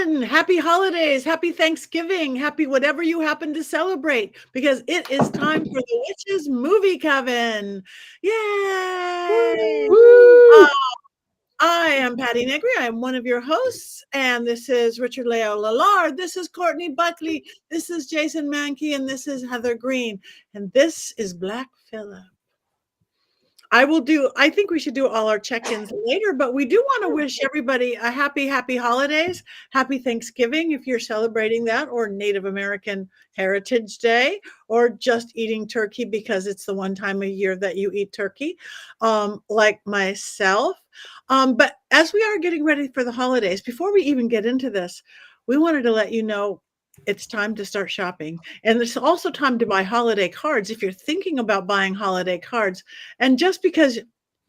again. Happy holidays, happy Thanksgiving, happy whatever you happen to celebrate, because it is time for the Witches Movie Coven. Yay! Woo! I am Patti Negri. I am one of your hosts, and this is Richard-Lael Lillard. This is Courtney Buckley. This is Jason Mankey, and this is Heather Greene. And this is Black Phillip. I think we should do all our check-ins later, but we do want to wish everybody a happy holidays, happy Thanksgiving if you're celebrating that, or Native American Heritage Day, or just eating turkey because it's the one time a year that you eat turkey, like myself. But as we are getting ready for the holidays, before we even get into this, we wanted to let you know it's time to start shopping. And it's also time to buy holiday cards if you're thinking about buying holiday cards. And just because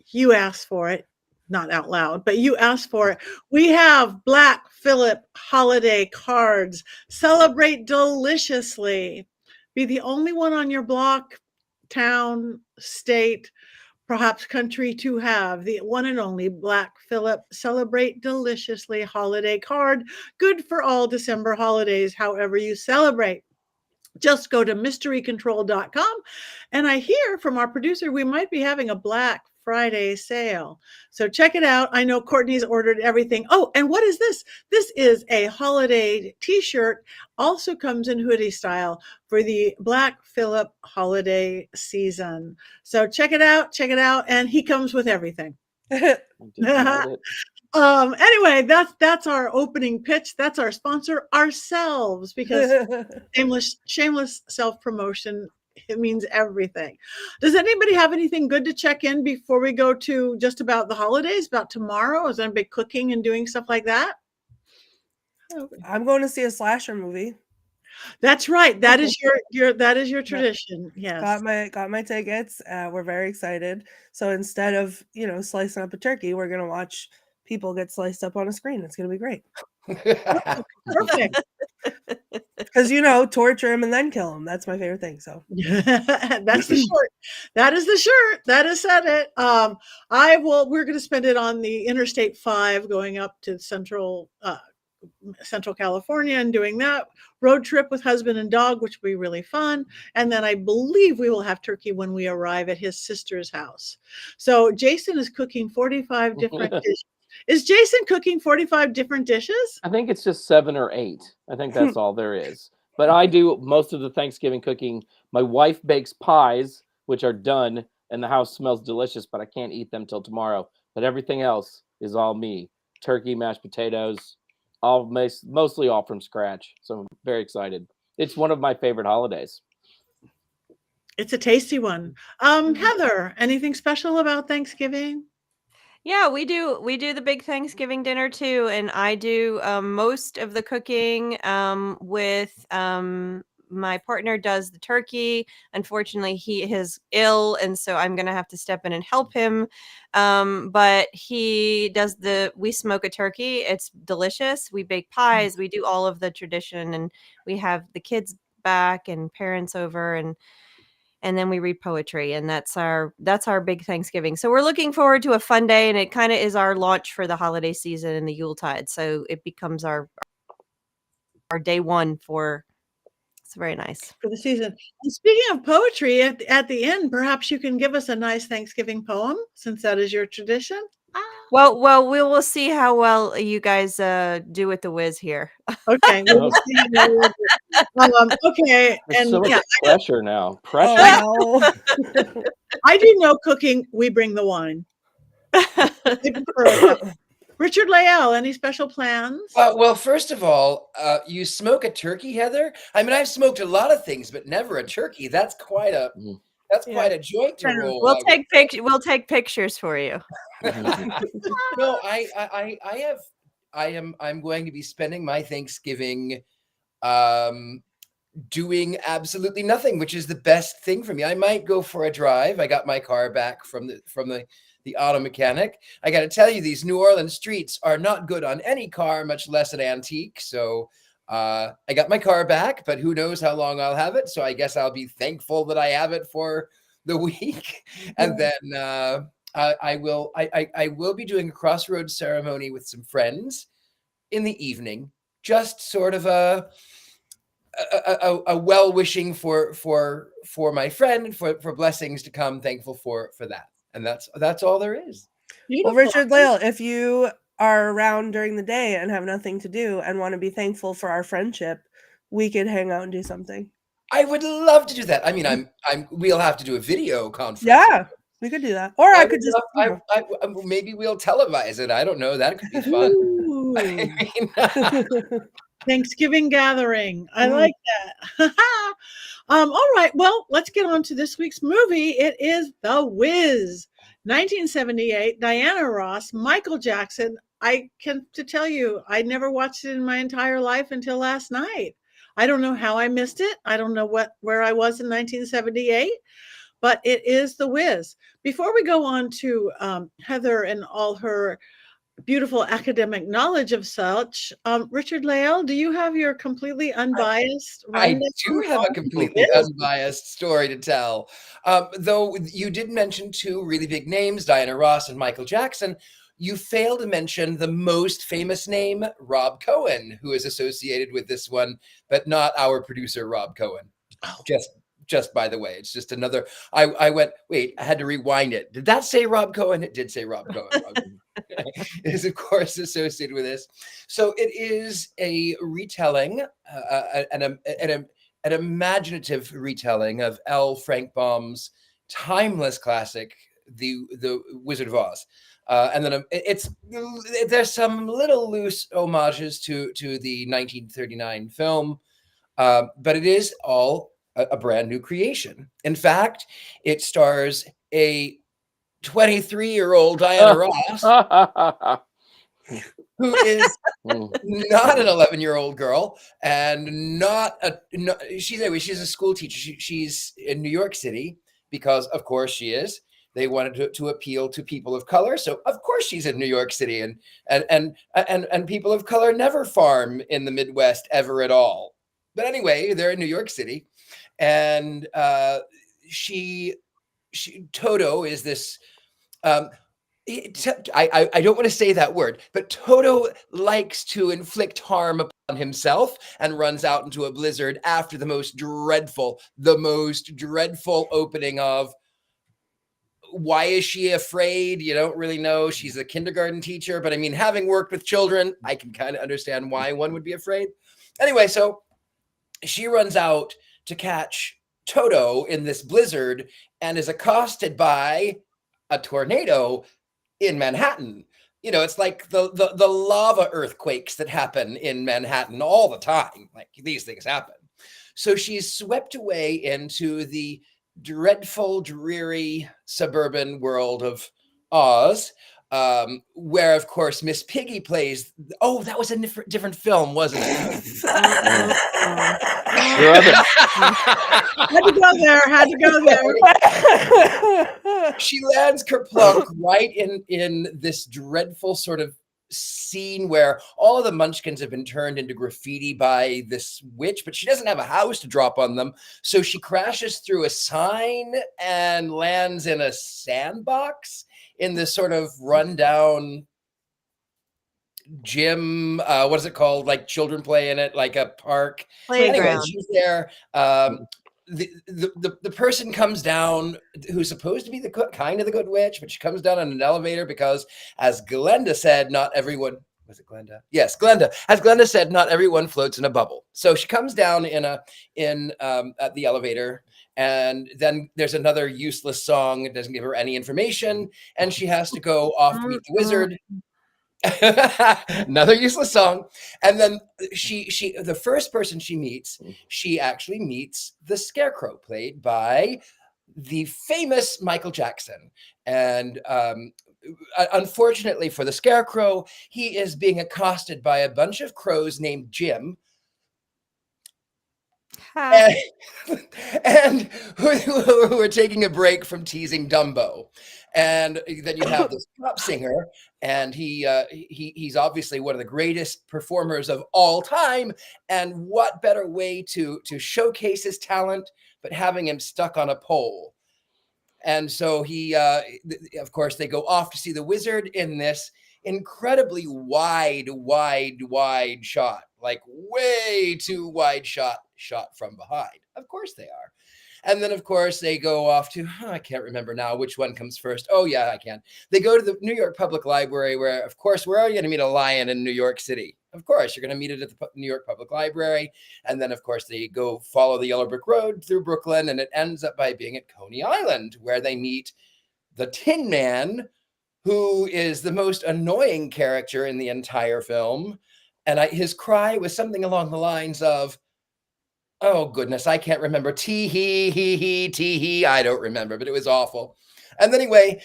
you asked for it, not out loud, but you asked for it, we have Black Phillip holiday cards. Celebrate deliciously. Be the only one on your block, town, state, perhaps country to have the one and only Black Phillip Celebrate Deliciously holiday card. Good for all December holidays, however you celebrate. Just go to mysterycontrol.com. And I hear from our producer, we might be having a Black Friday sale. So check it out. I know Courtney's ordered everything. Oh, and what is this? This is a holiday t-shirt. Also comes in hoodie style for the Black Phillip holiday season. So check it out. And he comes with everything. Anyway, that's our opening pitch. That's our sponsor, ourselves, because shameless self-promotion, it means everything. Does anybody have anything good to check in before we go to just about the holidays, about tomorrow? Is anybody cooking and doing stuff like that? I'm going to see a slasher movie. That's right. That is your tradition. Yes. Got my tickets. We're very excited. So instead of, slicing up a turkey, we're going to watch people get sliced up on a screen. It's going to be great. Perfect. Because, torture him and then kill him. That's my favorite thing. So that's the short. That is the shirt. That has said it. We're going to spend it on the Interstate 5 going up to Central California and doing that road trip with husband and dog, which will be really fun. And then I believe we will have turkey when we arrive at his sister's house. So Jason is cooking 45 different dishes. Is Jason cooking 45 different dishes? I think it's just 7 or 8. I think that's all there is. But I do most of the Thanksgiving cooking. My wife bakes pies, which are done, and the house smells delicious, but I can't eat them till tomorrow. But everything else is all me. Turkey, mashed potatoes, mostly all from scratch. So I'm very excited. It's one of my favorite holidays. It's a tasty one. Heather, anything special about Thanksgiving? Yeah, we do the big Thanksgiving dinner too, and I do most of the cooking with my partner does the turkey. Unfortunately, he is ill, and so I'm gonna have to step in and help him. But he does we smoke a turkey. It's delicious. We bake pies. We do all of the tradition, and we have the kids back and parents over, and then we read poetry, and that's our big Thanksgiving. So we're looking forward to a fun day, and it kind of is our launch for the holiday season and the Yuletide. So it becomes our day one for. It's very nice for the season. And speaking of poetry, at the end, perhaps you can give us a nice Thanksgiving poem, since that is your tradition. Well, we will see how well you guys do with the whiz here. Okay. Okay. There's so much pressure now. Oh, no. I do no cooking. We bring the wine. Richard-Lael, any special plans? Well, first of all, you smoke a turkey, Heather? I mean, I've smoked a lot of things, but never a turkey. That's quite a quite a joint to roll. We'll take pictures for you. No, I'm going to be spending my Thanksgiving doing absolutely nothing, which is the best thing for me. I might go for a drive. I got my car back from the auto mechanic. I got to tell you, these New Orleans streets are not good on any car, much less an antique. So I got my car back, but who knows how long I'll have it. So I guess I'll be thankful that I have it for the week. And then I will be doing a crossroads ceremony with some friends in the evening, just sort of a well wishing for my friend and for blessings to come. Thankful for that, and that's all there is. Well, Beautiful. Richard-Lael, if you are around during the day and have nothing to do and want to be thankful for our friendship, we could hang out and do something. I would love to do that. I mean, we'll have to do a video conference. Yeah, we could do that. Or I could just maybe we'll televise it. I don't know. That could be fun. Ooh, I mean, Thanksgiving gathering. I like that. All right. Well, let's get on to this week's movie. It is The Wiz, 1978. Diana Ross, Michael Jackson. I can to tell you, I never watched it in my entire life until last night. I don't know how I missed it. I don't know where I was in 1978, but it is The Wiz. Before we go on to Heather and all her beautiful academic knowledge of such, Richard-Lael, do you have your completely unbiased? I do have a completely unbiased story to tell. Though you did mention two really big names, Diana Ross and Michael Jackson, you failed to mention the most famous name, Rob Cohen, who is associated with this one, but not our producer, Rob Cohen. Oh. Just by the way, it's just another. I went, wait, I had to rewind it. Did that say Rob Cohen? It did say Rob Cohen. Is of course associated with this. So it is a retelling, an imaginative retelling of L. Frank Baum's timeless classic, The Wizard of Oz. And then there's some little loose homages to the 1939 film, but it is all a brand new creation. In fact, it stars a 23-year-old Diana Ross, who is not an 11-year-old girl, and she's a school teacher. She's in New York City because, of course, she is. They wanted to appeal to people of color, so of course she's in New York City, and people of color never farm in the Midwest ever at all. But anyway, they're in New York City, and Toto is this. I don't want to say that word, but Toto likes to inflict harm upon himself and runs out into a blizzard after the most dreadful opening of. Why is she afraid? You don't really know. She's a kindergarten teacher, but I mean, having worked with children, I can kind of understand why one would be afraid. Anyway, so she runs out to catch Toto in this blizzard and is accosted by a tornado in Manhattan. You know, it's like the lava earthquakes that happen in Manhattan all the time. Like, these things happen. So she's swept away into the dreadful, dreary suburban world of Oz, where, of course, Miss Piggy plays. Oh, that was a different film, wasn't it? Had to go there. She lands kerplunk right in this dreadful sort of scene where all of the munchkins have been turned into graffiti by this witch, but she doesn't have a house to drop on them. So she crashes through a sign and lands in a sandbox in this sort of rundown gym. What is it called? Like children play in it, like a park. Playground. Anyway, she's there. The person comes down who's supposed to be the good witch, but she comes down on an elevator because, as Glenda said, not everyone. Was it Glenda? Yes, Glenda. As Glenda said, not everyone floats in a bubble. So she comes down at the elevator, and then there's another useless song. It doesn't give her any information, and she has to go off to meet the wizard. Another useless song. And then the first person she meets, she actually meets the Scarecrow, played by the famous Michael Jackson. And unfortunately for the Scarecrow, he is being accosted by a bunch of crows named Jim, and who are taking a break from teasing Dumbo. And then you have this pop singer, and he's obviously one of the greatest performers of all time. And what better way to showcase his talent but having him stuck on a pole? And so of course, they go off to see the wizard in this incredibly wide shot. like way too wide shot from behind. Of course they are. And then, of course, they go off to, I can't remember now which one comes first. Oh, yeah, I can. They go to the New York Public Library where, of course, where are you going to meet a lion in New York City? Of course, you're going to meet it at the New York Public Library. And then, of course, they go follow the Yellow Brick Road through Brooklyn, and it ends up by being at Coney Island, where they meet the Tin Man, who is the most annoying character in the entire film. And his cry was something along the lines of, oh, goodness, I can't remember. Tee-hee, tee-hee. I don't remember, but it was awful. And anyway,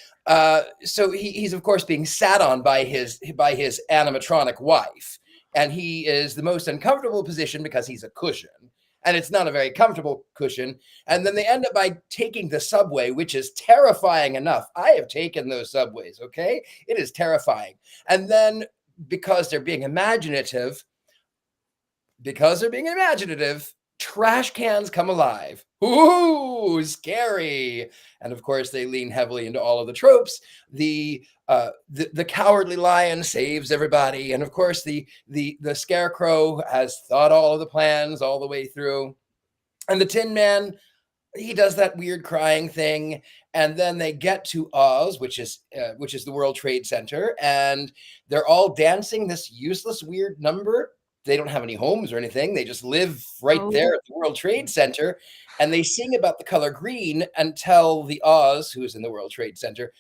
so he's, of course, being sat on by his animatronic wife. And he is the most uncomfortable position because he's a cushion. And it's not a very comfortable cushion. And then they end up by taking the subway, which is terrifying enough. I have taken those subways, okay? It is terrifying. And then because they're being imaginative, trash cans come alive. Ooh, scary. And of course, they lean heavily into all of the tropes. The cowardly lion saves everybody. And of course, the scarecrow has thought all of the plans all the way through. And the Tin Man, he does that weird crying thing. And then they get to Oz, which is the World Trade Center. And they're all dancing this useless, weird number. They don't have any homes or anything. They just live right there at the World Trade Center. And they sing about the color green until the Oz, who's in the World Trade Center,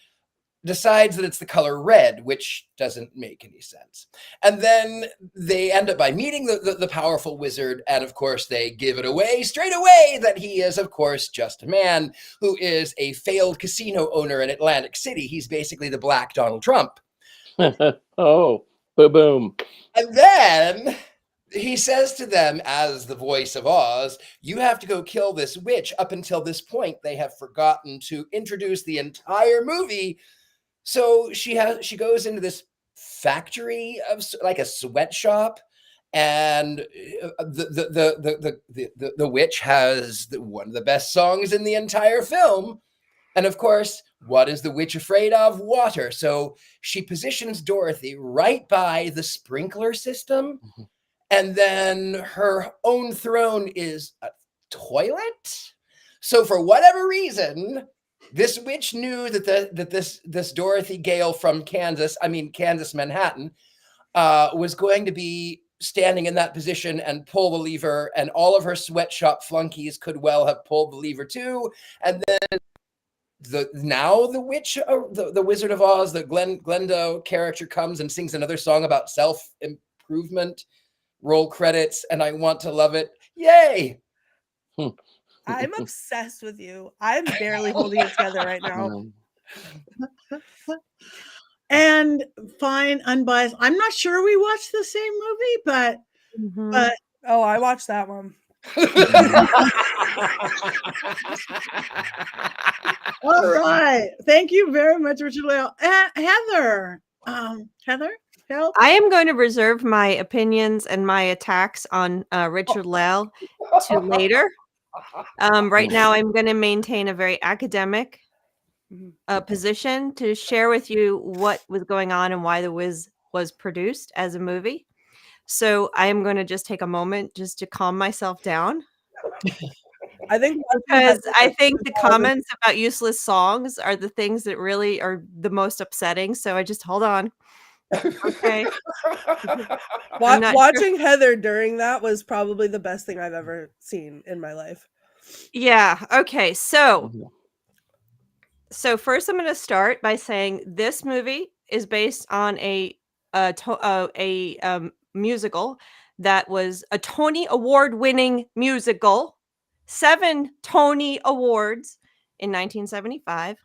decides that it's the color red, which doesn't make any sense. And then they end up by meeting the powerful wizard. And of course, they give it away straight away that he is, of course, just a man who is a failed casino owner in Atlantic City. He's basically the Black Donald Trump. Oh, boom. And then he says to them, as the voice of Oz, you have to go kill this witch. Up until this point, they have forgotten to introduce the entire movie. So she goes into this factory of like a sweatshop, and the witch has one of the best songs in the entire film. And of course, what is the witch afraid of? Water. So she positions Dorothy right by the sprinkler system. Mm-hmm. And then her own throne is a toilet. So for whatever reason, this witch knew that this Dorothy Gale from Kansas, Manhattan, was going to be standing in that position and pull the lever, and all of her sweatshop flunkies could well have pulled the lever too. And then the witch, the Wizard of Oz, the Glenda character comes and sings another song about self-improvement. Roll credits, and I want to love it. Yay! I'm obsessed with you. I'm barely holding it together right now. And fine, unbiased. I'm not sure we watched the same movie, but oh, I watched that one. All right. Thank you very much, Richard-Lael. Heather. Heather? Help. I am going to reserve my opinions and my attacks on Richard-Lael to later. Right now, I'm going to maintain a very academic position to share with you what was going on and why The Wiz was produced as a movie. So I am going to just take a moment just to calm myself down. I think the comments about useless songs are the things that really are the most upsetting. So I just hold on. Okay. Watching Heather during that was probably the best thing I've ever seen in my life. Yeah. Okay. So first, I'm going to start by saying this movie is based on a musical that was a Tony Award-winning musical, 7 Tony Awards in 1975.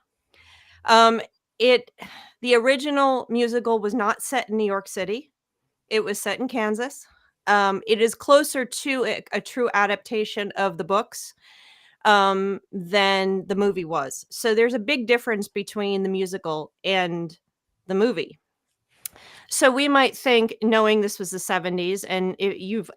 The original musical was not set in New York City. It was set in Kansas. It is closer to a true adaptation of the books than the movie was. So there's a big difference between the musical and the movie. So we might think, knowing this was the 70s, and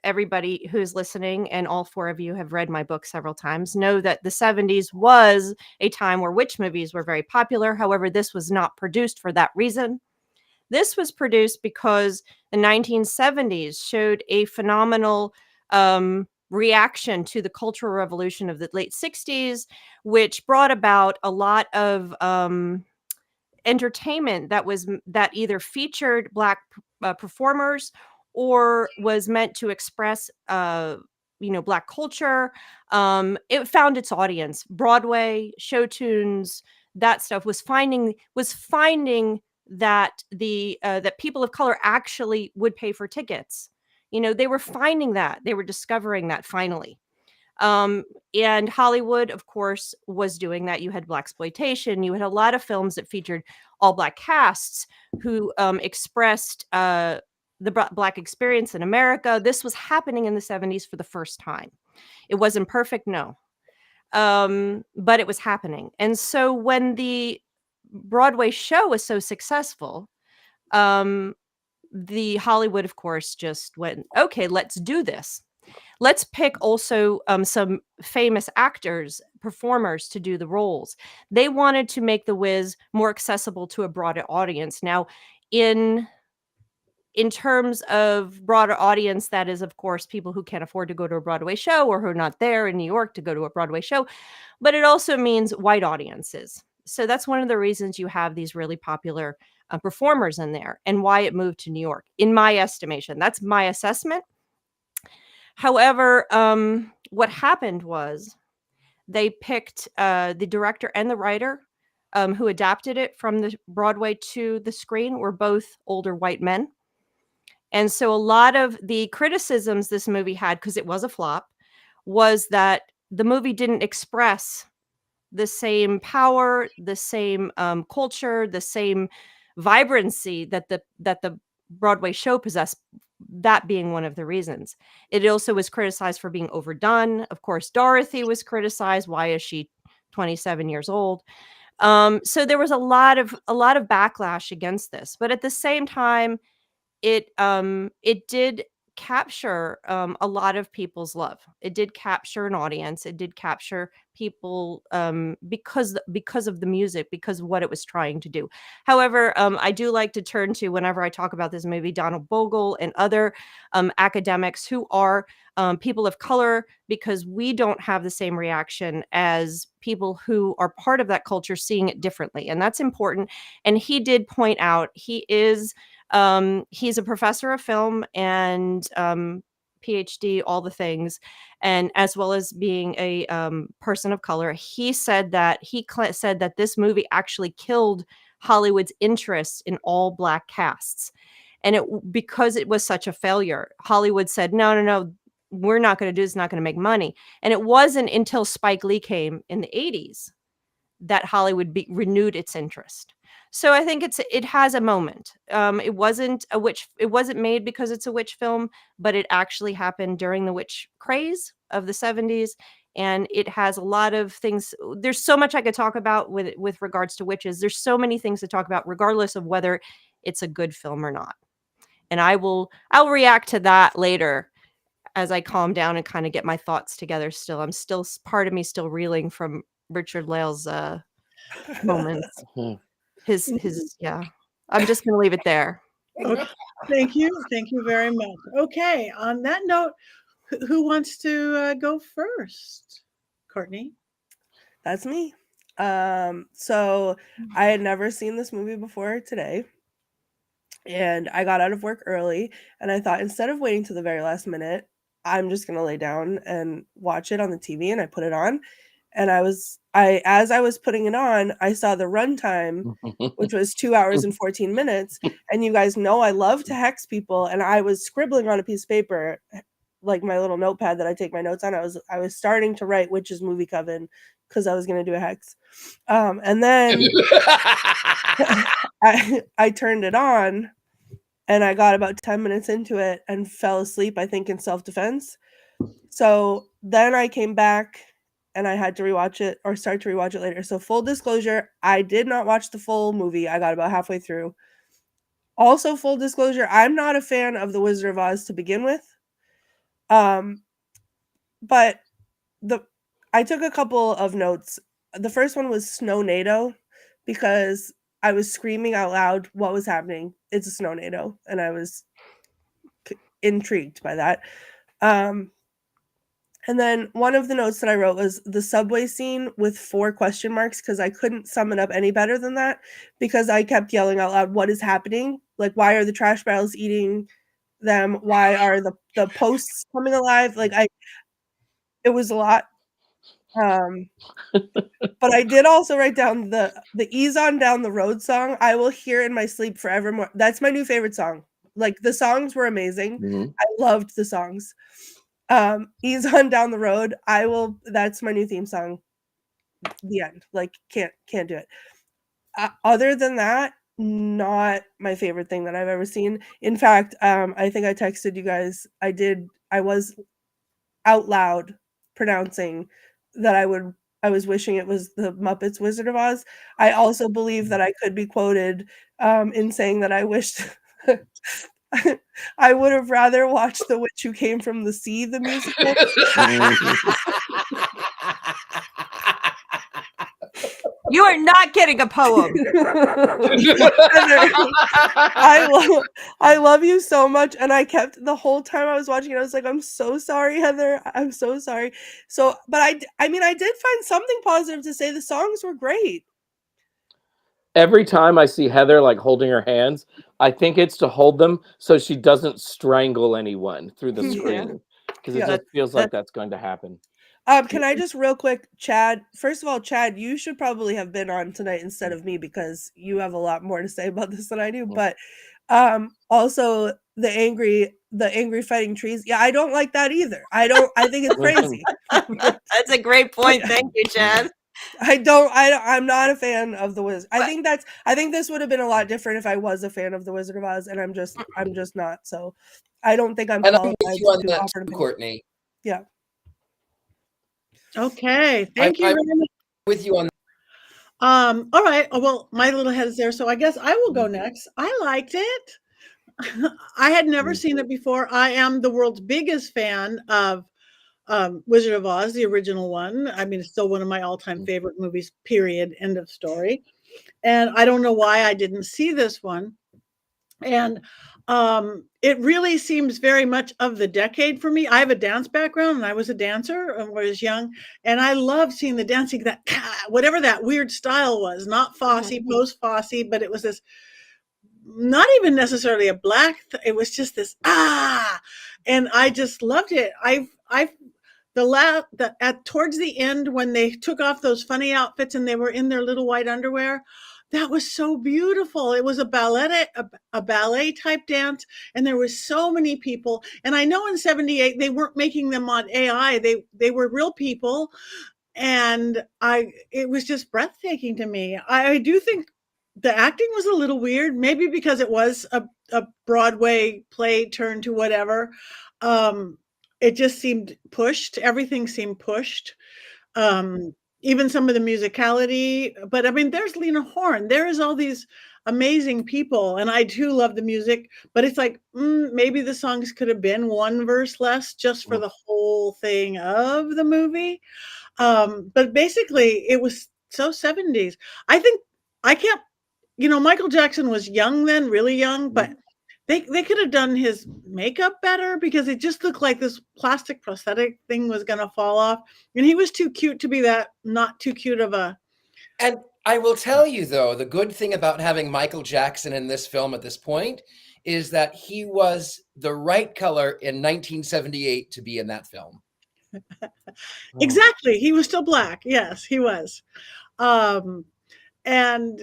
everybody who's listening, and all 4 of you have read my book several times, know that the 70s was a time where witch movies were very popular. However, this was not produced for that reason. This was produced because the 1970s showed a phenomenal reaction to the Cultural Revolution of the late 60s, which brought about a lot of entertainment that either featured Black performers or was meant to express Black culture. It found its audience. Broadway, show tunes, that stuff was finding that that people of color actually would pay for tickets. They were finding that. They were discovering that finally. And Hollywood, of course, was doing that. You had blaxploitation. You had a lot of films that featured all Black casts who expressed the Black experience in America. This was happening in the 70s for the first time. It wasn't perfect, no. But it was happening. And so when the Broadway show was so successful, the Hollywood, of course, just went, okay, let's do this. Let's pick also some famous actors, performers to do the roles. They wanted to make The Wiz more accessible to a broader audience. Now, in terms of broader audience, that is, of course, people who can't afford to go to a Broadway show or who are not there in New York to go to a Broadway show. But it also means white audiences. So that's one of the reasons you have these really popular performers in there and why it moved to New York, in my estimation. That's my assessment. However, what happened was they picked the director and the writer who adapted it from the Broadway to the screen were both older white men. And so a lot of the criticisms this movie had, because it was a flop, was that the movie didn't express the same power, the same culture, the same vibrancy that the Broadway show possessed. That being one of the reasons. It also was criticized for being overdone. Of course, Dorothy was criticized. Why is she 27 years old? So there was a lot of backlash against this. But at the same time, it did capture a lot of people's love. It did capture an audience. It did capture people because of the music, because of what it was trying to do. However, I do like to turn to, whenever I talk about this movie, Donald Bogle and other academics who are people of color, because we don't have the same reaction as people who are part of that culture, seeing it differently. And that's important. And he did point out, he's a professor of film and PhD, all the things, and as well as being a person of color. He said that this movie actually killed Hollywood's interest in all Black casts, and because it was such a failure. Hollywood said, no, we're not going to do this. It's not going to make money. And it wasn't until Spike Lee came in the 80s that Hollywood renewed its interest. So I think it has a moment. It wasn't made because it's a witch film, but it actually happened during the witch craze of the 70s. And it has a lot of things. There's so much I could talk about with regards to witches. There's so many things to talk about, regardless of whether it's a good film or not. And I'll react to that later as I calm down and kind of get my thoughts together. Part of me still reeling from Richard-Lael's moments. Yeah. I'm just going to leave it there. Okay. Thank you very much. Okay, on that note, who wants to go first? Courtney? That's me. So I had never seen this movie before today, and I got out of work early, and I thought, instead of waiting to the very last minute, I'm just going to lay down and watch it on the TV. And I put it on, and as I was putting it on, I saw the runtime, which was 2 hours and 14 minutes. And you guys know I love to hex people, and I was scribbling on a piece of paper, like my little notepad that I take my notes on. I was starting to write Witch's Movie Coven because I was going to do a hex. And then I turned it on, and I got about 10 minutes into it and fell asleep, I think, in self-defense. So then I came back and I had to rewatch it, or start to rewatch it later. So full disclosure, I did not watch the full movie. I got about halfway through. Also, full disclosure, I'm not a fan of The Wizard of Oz to begin with. But I took a couple of notes. The first one was Snow NATO, because I was screaming out loud what was happening. It's a snownado, and I was intrigued by that. And then one of the notes that I wrote was the subway scene with 4 question marks, because I couldn't sum it up any better than that, because I kept yelling out loud, what is happening? Like, why are the trash barrels eating them? Why are the posts coming alive? Like, it was a lot. But I did also write down the Ease On Down the Road song. I will hear in my sleep forevermore. That's my new favorite song. Like, the songs were amazing. I loved the songs. Ease On Down the Road. That's my new theme song. The end. Like, can't do it. Other than that, not my favorite thing that I've ever seen. In fact, I think I texted you guys. I was out loud pronouncing that I was wishing it was the Muppets Wizard of Oz. I also believe that I could be quoted in saying that I wished I would have rather watched The Witch Who Came from the Sea, the musical. You are not getting a poem. I love you so much, and I kept the whole time I was watching it. I was like, "I'm so sorry, Heather. I'm so sorry." So, but I mean, I did find something positive to say. The songs were great. Every time I see Heather like holding her hands, I think it's to hold them so she doesn't strangle anyone through the screen, because it just feels like that's going to happen. Can I just real quick, Chad? First of all, Chad, you should probably have been on tonight instead of me, because you have a lot more to say about this than I do. But also the angry fighting trees. Yeah, I don't like that either. I think it's crazy. That's a great point. Thank you, Chad. I'm not a fan of the Wizard. I think this would have been a lot different if I was a fan of the Wizard of Oz, and I'm just not. So I don't think I'm qualified to offer an opinion. Courtney. Yeah. Okay. Thank you. I'm with you on. All right. Well, my little head is there, so I guess I will go next. I liked it. I had never seen it before. I am the world's biggest fan of Wizard of Oz, the original one. I mean, it's still one of my all-time favorite movies, period, end of story. And I don't know why I didn't see this one. And it really seems very much of the decade for me. I have a dance background, and I was a dancer when I was young, and I loved seeing the dancing, that whatever that weird style was, not Fosse, post Fosse, but it was this, not even necessarily a black, it was just this, and I just loved it. Towards the end, when they took off those funny outfits and they were in their little white underwear, that was so beautiful. It was a ballet type dance, and there were so many people. And I know in '78 they weren't making them on AI; they were real people, and it was just breathtaking to me. I do think the acting was a little weird, maybe because it was a Broadway play turned to whatever. It just seemed pushed. Everything seemed pushed. Even some of the musicality, but I mean, there's Lena Horne. There is all these amazing people, and I too love the music, but it's like, maybe the songs could have been one verse less just for the whole thing of the movie. But basically it was so 70s. Michael Jackson was young then, really young, but they could have done his makeup better, because it just looked like this plastic prosthetic thing was going to fall off. And he was too cute to be that not too cute of a. And I will tell you, though, the good thing about having Michael Jackson in this film at this point is that he was the right color in 1978 to be in that film. Exactly. He was still black. Yes, he was. And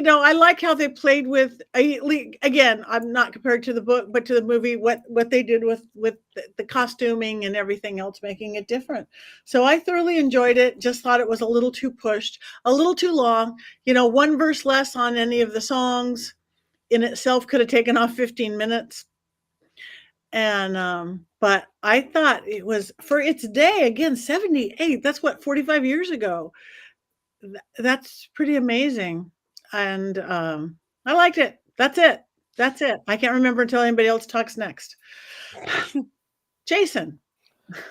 I like how they played with, again, I'm not compared to the book, but to the movie, what they did with the costuming and everything else, making it different. So I thoroughly enjoyed it. Just thought it was a little too pushed, a little too long. One verse less on any of the songs in itself could have taken off 15 minutes. And but I thought it was, for its day, again, 78. That's what, 45 years ago. That's pretty amazing. And I liked it. That's it. I can't remember until anybody else talks next. Jason.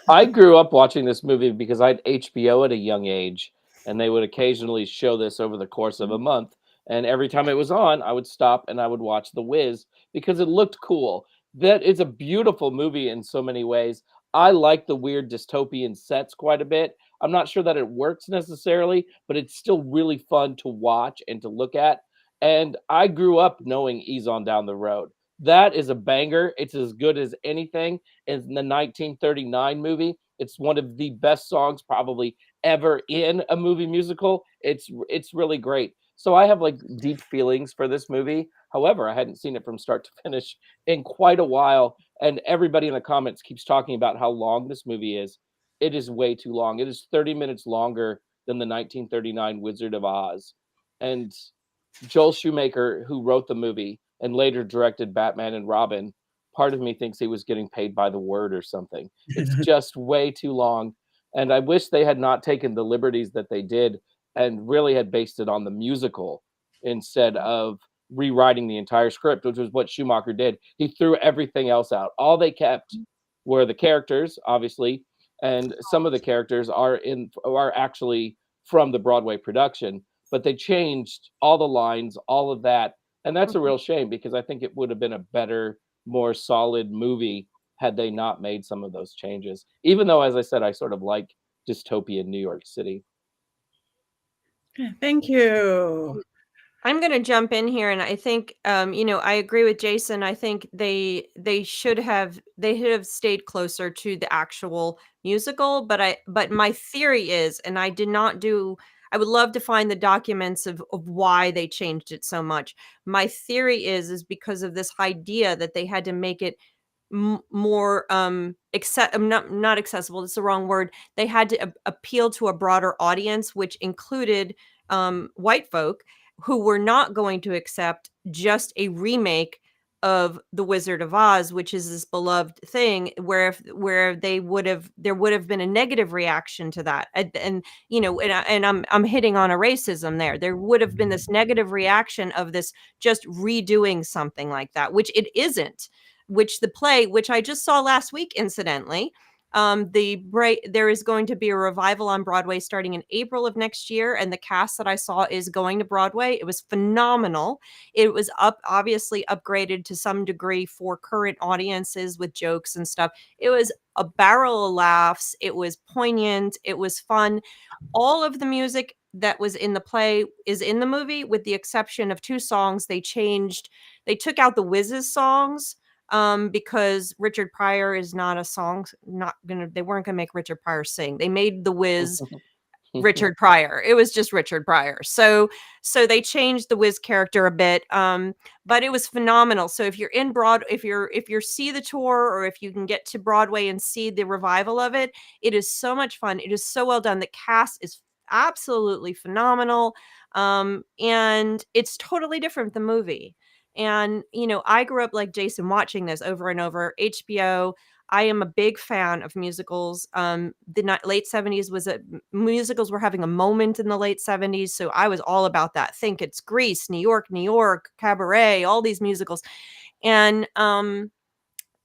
I grew up watching this movie because I had HBO at a young age, and they would occasionally show this over the course of a month. And every time it was on, I would stop and I would watch The Wiz because it looked cool. That is a beautiful movie in so many ways. I like the weird dystopian sets quite a bit. I'm not sure that it works necessarily, but it's still really fun to watch and to look at. And I grew up knowing Ease on Down the Road. That is a banger. It's as good as anything in the 1939 movie. It's one of the best songs probably ever in a movie musical. It's really great. So I have like deep feelings for this movie. However, I hadn't seen it from start to finish in quite a while, and everybody in the comments keeps talking about how long this movie is. It is way too long. It is 30 minutes longer than the 1939 Wizard of Oz. And Joel Schumacher, who wrote the movie and later directed Batman and Robin, part of me thinks he was getting paid by the word or something. It's just way too long. And I wish they had not taken the liberties that they did and really had based it on the musical instead of rewriting the entire script, which was what Schumacher did. He threw everything else out. All they kept were the characters, obviously, and some of the characters are actually from the Broadway production, but they changed all the lines, all of that. And that's a real shame because I think it would have been a better, more solid movie had they not made some of those changes. Even though, as I said, I sort of like dystopian New York City. Thank you. I'm going to jump in here, and I think, I agree with Jason. I think they should have stayed closer to the actual musical. But my theory is, and I would love to find the documents of why they changed it so much. My theory is because of this idea that they had to make it more not accessible. It's the wrong word. They had to appeal to a broader audience, which included white folk who were not going to accept just a remake of The Wizard of Oz, which is this beloved thing, where there would have been a negative reaction to that, and I'm hitting on a racism there. There would have been this negative reaction of this just redoing something like that, which it isn't. Which the play, which I just saw last week, incidentally. There is going to be a revival on Broadway starting in April of next year, and the cast that I saw is going to Broadway. It was phenomenal. It was obviously upgraded to some degree for current audiences with jokes and stuff. It was a barrel of laughs. It was poignant. It was fun. All of the music that was in the play is in the movie, with the exception of 2 songs. They took out the Wiz's songs. Because Richard Pryor is not a song, they weren't gonna make Richard Pryor sing. They made the Wiz Richard Pryor. It was just Richard Pryor. So they changed the Wiz character a bit. But it was phenomenal. So if you're in if you see the tour, or if you can get to Broadway and see the revival of it, it is so much fun. It is so well done. The cast is absolutely phenomenal. And it's totally different than the movie. And, I grew up like Jason watching this over and over. HBO. I am a big fan of musicals. The late 70s musicals were having a moment in the late 70s. So I was all about that. Think it's Grease, New York, Cabaret, all these musicals. And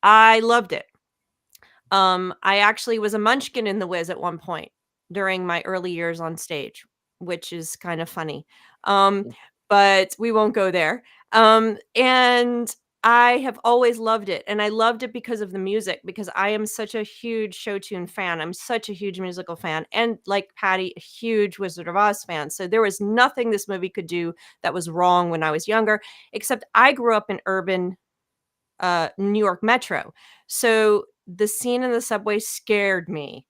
I loved it. I actually was a munchkin in The Wiz at one point during my early years on stage, which is kind of funny. But we won't go there. And I have always loved it. And I loved it because of the music, because I am such a huge show tune fan. I'm such a huge musical fan. And like Patti, a huge Wizard of Oz fan. So there was nothing this movie could do that was wrong when I was younger, except I grew up in urban New York Metro. So the scene in the subway scared me.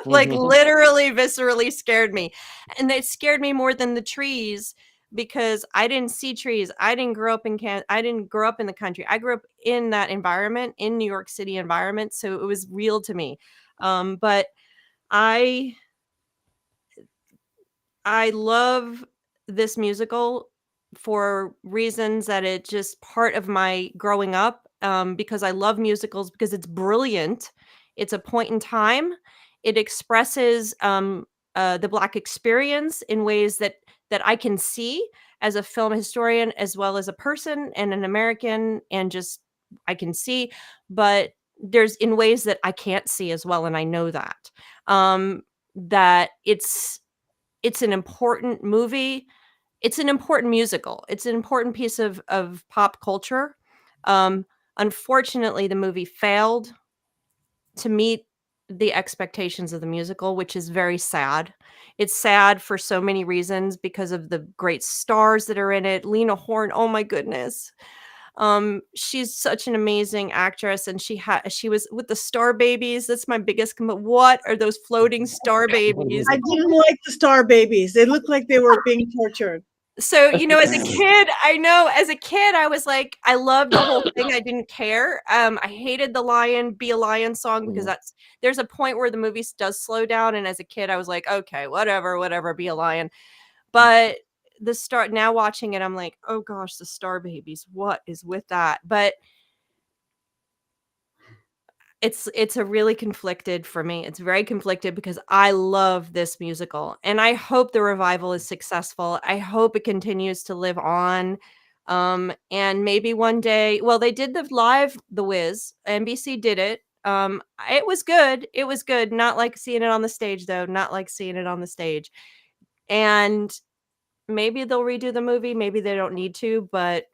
Like literally viscerally scared me. And it scared me more than the trees, because I didn't see trees. I didn't grow up in the country. I grew up in that environment, in New York City environment. So it was real to me. But I love this musical for reasons that it's just part of my growing up, because I love musicals, because it's brilliant. It's a point in time. It expresses the Black experience in ways that I can see as a film historian, as well as a person and an American, and just I can see, but there's in ways that I can't see as well, and I know that that it's an important movie. it's an important musical. It's an important piece of pop culture. Unfortunately, the movie failed to meet the expectations of the musical, which is very sad. It's sad for so many reasons because of the great stars that are in it. Lena Horne, oh my goodness. She's such an amazing actress, and she was with the Star Babies. That's my biggest what are those floating Star Babies? I didn't like the Star Babies. They looked like they were being tortured. So, as a kid, I was like, I loved the whole thing. I didn't care. I hated the Be a Lion song because there's a point where the movie does slow down. And as a kid, I was like, okay, whatever, be a lion. But now watching it, I'm like, oh gosh, the Star Babies, what is with that? But it's a really conflicted for me. It's very conflicted because I love this musical and I hope the revival is successful. I hope it continues to live on. And maybe one day, well, they did the live The Wiz. NBC did it. It was good. It was good. Not like seeing it on the stage though. Not like seeing it on the stage. And maybe they'll redo the movie. Maybe they don't need to, but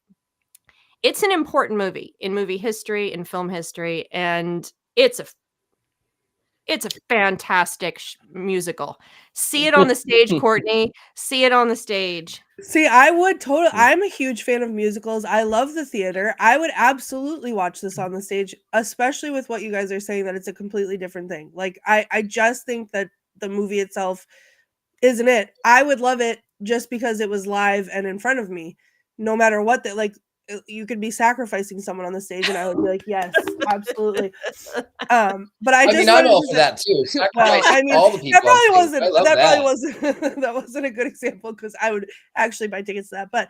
it's an important movie in movie history, in film history, and it's a fantastic musical. See it on the stage, Courtney. See it on the stage. See, I would totally. I'm a huge fan of musicals. I love the theater. I would absolutely watch this on the stage, especially with what you guys are saying that it's a completely different thing. Like, I just think that the movie itself isn't it. I would love it just because it was live and in front of me. No matter what, you could be sacrificing someone on the stage and I would be like, yes, absolutely. But I mean, I'm all for that too. Well, I mean, all the people that wasn't a good example because I would actually buy tickets to that. But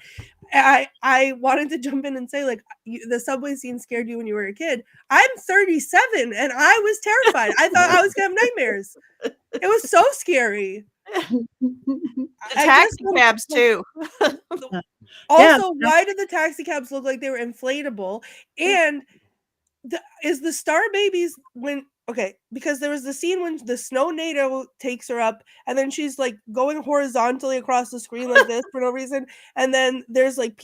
I wanted to jump in and say, like, the subway scene scared you when you were a kid. I'm 37 and I was terrified. I thought I was gonna have nightmares. It was so scary. The taxi cabs too. Also, why did the taxi cabs look like they were inflatable? And is the Star Babies because there was the scene when the snow NATO takes her up and then she's like going horizontally across the screen like this for no reason. And then there's like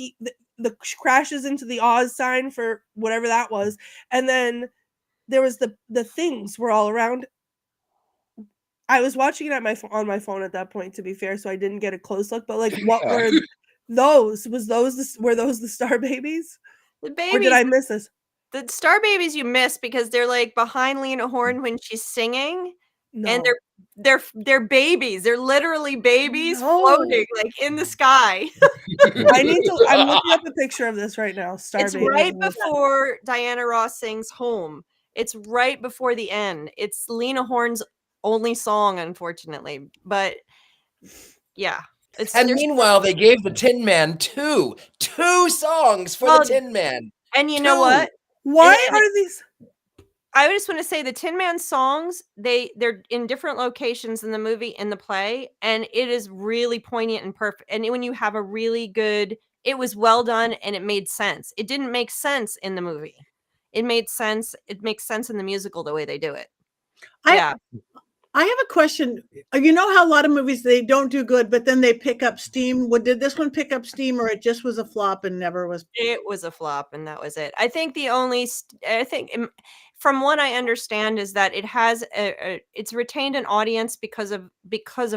the crashes into the Oz sign for whatever that was. And then there was the things were all around. I was watching it on my phone at that point, to be fair, so I didn't get a close look. But like, what were those? Were those the Star Babies? The babies. Or did I miss this? The Star Babies you missed because they're like behind Lena Horne when she's singing, and they're babies. They're literally babies floating like in the sky. I'm looking up a picture of this right now. It's Babies. Right before Diana Ross sings "Home." It's right before the end. It's Lena Horne's only song, unfortunately, but yeah. And meanwhile, they gave the Tin Man two songs for the Tin Man. And you know what? Why are these? I just want to say the Tin Man songs, they're in different locations in the movie, in the play, and it is really poignant and perfect. And when you have a really good, it was well done and it made sense. It didn't make sense in the movie. It made sense. It makes sense in the musical the way they do it. I have a question. You know how a lot of movies, they don't do good, but then they pick up steam. Did this one pick up steam, or it just was a flop and never was? It was a flop and that was it. I think from what I understand is that it has it's retained an audience because of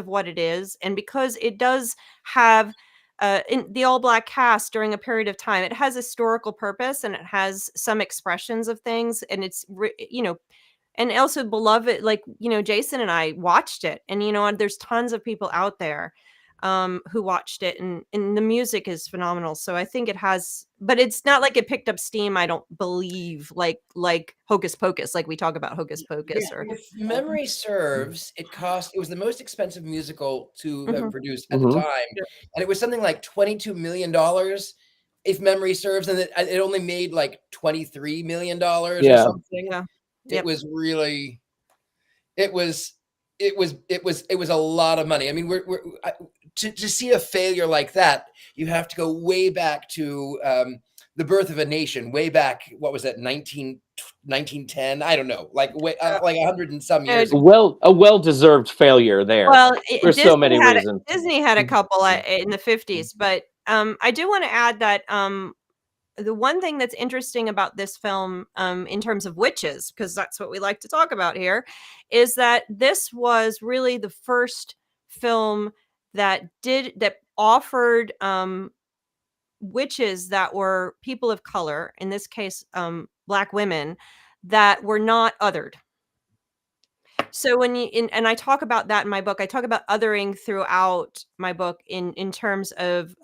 what it is, and because it does have in the all black cast during a period of time. It has historical purpose and it has some expressions of things, and it's and also beloved, like, Jason and I watched it, and there's tons of people out there who watched it, and the music is phenomenal. So I think it has, but it's not like it picked up steam, I don't believe, like Hocus Pocus, like we talk about Hocus Pocus. Yeah, if memory serves, it was the most expensive musical to have produced at the time, and it was something like $22 million. If memory serves, and it only made like $23 million or something. Yeah. It was really, it was a lot of money. I mean, to see a failure like that, you have to go way back to The Birth of a Nation way back. What was that? 1910? I don't know. Like 100 and some years ago. A well-deserved failure there. Well, for so many reasons. Disney had a couple in the 50s, but I do want to add that the one thing that's interesting about this film, in terms of witches, because that's what we like to talk about here, is that this was really the first film that offered witches that were people of color, in this case, Black women, that were not othered. So when and I talk about that in my book, I talk about othering throughout my book in terms of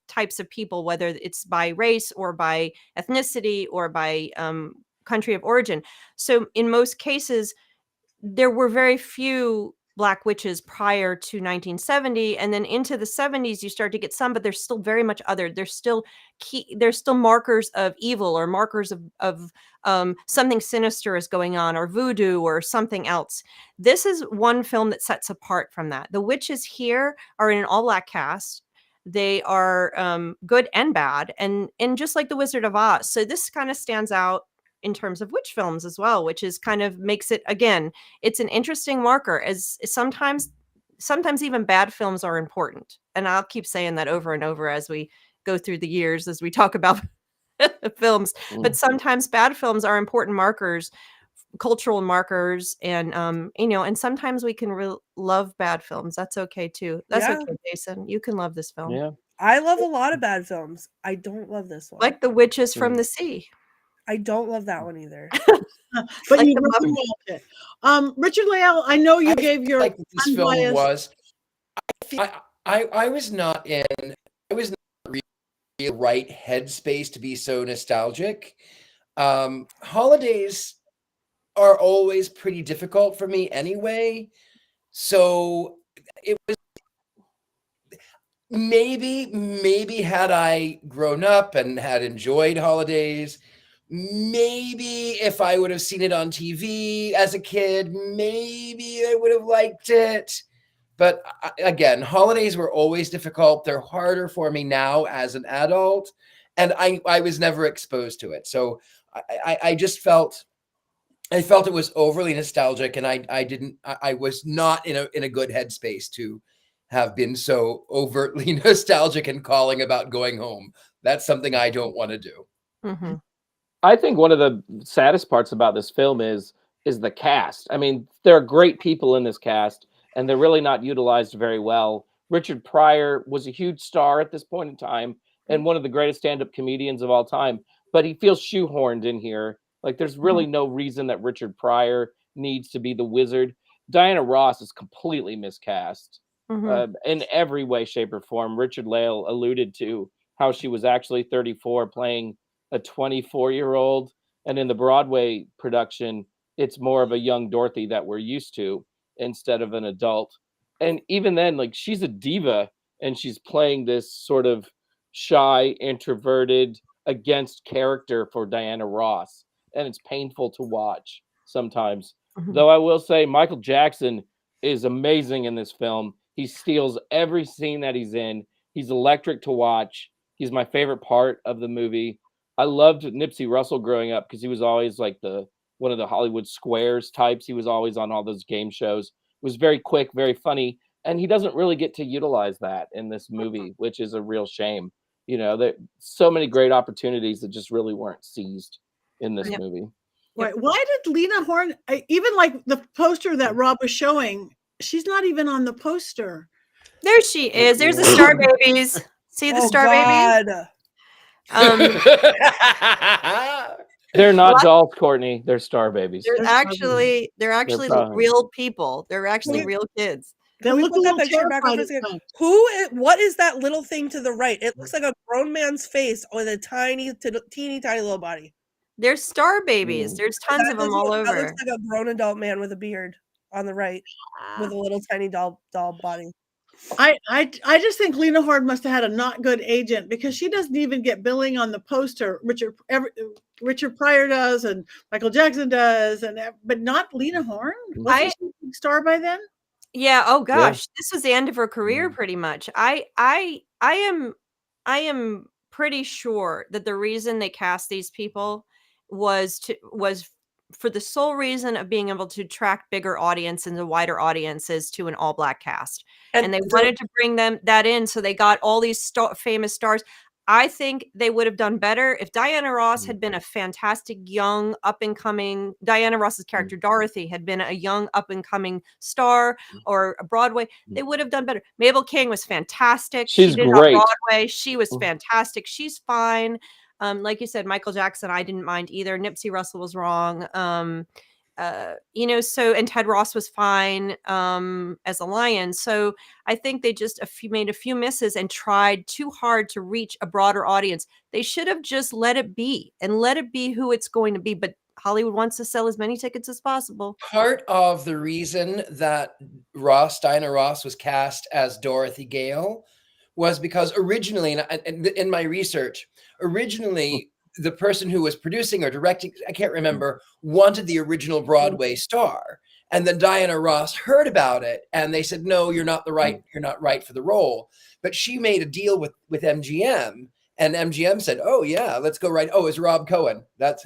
types of people, whether it's by race or by ethnicity or by country of origin. So in most cases, there were very few Black witches prior to 1970, and then into the 70s you start to get some, but they're still very much othered. There's still markers of evil, or markers of something sinister is going on, or voodoo, or something else. This is one film that sets apart from that. The witches here are in an all-Black cast. They are good and bad, and just like the Wizard of Oz. So this kind of stands out in terms of witch films as well, which is kind of makes it, again, it's an interesting marker, as sometimes even bad films are important. And I'll keep saying that over and over as we go through the years, as we talk about films, but sometimes bad films are important markers, cultural markers. And, and sometimes we can love bad films. That's okay too. That's okay, Jason. You can love this film. Yeah. I love a lot of bad films. I don't love this one. Like The Witches from the Sea. I don't love that one either. But Like you the really loved it. Richard-Lael, I know you gave your like this film unbiased- was. I was not really the right headspace to be so nostalgic. Holidays are always pretty difficult for me anyway, so it was maybe had I grown up and had enjoyed holidays, maybe if I would have seen it on TV as a kid, maybe I would have liked it. But again, holidays were always difficult. They're harder for me now as an adult, and I was never exposed to it. So I just felt it was overly nostalgic, and I was not in a good headspace to have been so overtly nostalgic and calling about going home. That's something I don't want to do. Mm-hmm. I think one of the saddest parts about this film is the cast. I mean, there are great people in this cast, and they're really not utilized very well. Richard Pryor was a huge star at this point in time and one of the greatest stand-up comedians of all time, but he feels shoehorned in here. Like, there's really no reason that Richard Pryor needs to be the wizard. Diana Ross is completely miscast in every way, shape, or form. Richard-Lael alluded to how she was actually 34 playing a 24-year-old, and in the Broadway production, it's more of a young Dorothy that we're used to instead of an adult. And even then, like, she's a diva, and she's playing this sort of shy, introverted, against character for Diana Ross, and it's painful to watch sometimes. Though I will say Michael Jackson is amazing in this film. He steals every scene that he's in. He's electric to watch. He's my favorite part of the movie. I loved Nipsey Russell growing up because he was always like one of the Hollywood Squares types. He was always on all those game shows. Was very quick, very funny, and he doesn't really get to utilize that in this movie, which is a real shame. You know, there so many great opportunities that just really weren't seized in this movie. Right. Why did Lena Horne, even like the poster that Rob was showing, she's not even on the poster. There she is. There's the Star Babies. See the Star Babies? They're not dolls, Courtney. They're Star Babies. They're actually real people. They're actually real kids. They look a little terrified. What is that little thing to the right? It looks like a grown man's face with a teeny tiny little body. They're Star Babies. There's tons of them all over. That looks like a grown adult man with a beard on the right with a little tiny doll body. I just think Lena Horne must have had a not good agent, because she doesn't even get billing on the poster. Richard Pryor does, and Michael Jackson does, but not Lena Horne. Wasn't she a star by then? Yeah. Oh gosh, this was the end of her career, pretty much. I am pretty sure that the reason they cast these people was for the sole reason of being able to attract bigger audiences and wider audiences to an all black cast. And they wanted to bring that in. So they got all these famous stars. I think they would have done better if Diana Ross had been a fantastic young up and coming. Diana Ross's character Dorothy had been a young up and coming star or a Broadway. They would have done better. Mabel King was fantastic. She's she did great. On Broadway. She was fantastic. She's fine. Like you said, Michael Jackson, I didn't mind either. Nipsey Russell was wrong. And Ted Ross was fine as a lion. So I think they just made a few misses and tried too hard to reach a broader audience. They should have just let it be who it's going to be. But Hollywood wants to sell as many tickets as possible. Part of the reason that Diana Ross was cast as Dorothy Gale was because originally, and in my research, the person who was producing or directing, I can't remember, wanted the original Broadway star. And then Diana Ross heard about it and they said, no, you're not right for the role. But she made a deal with MGM, and MGM said, oh yeah, let's go right. Oh, it's Rob Cohen. That's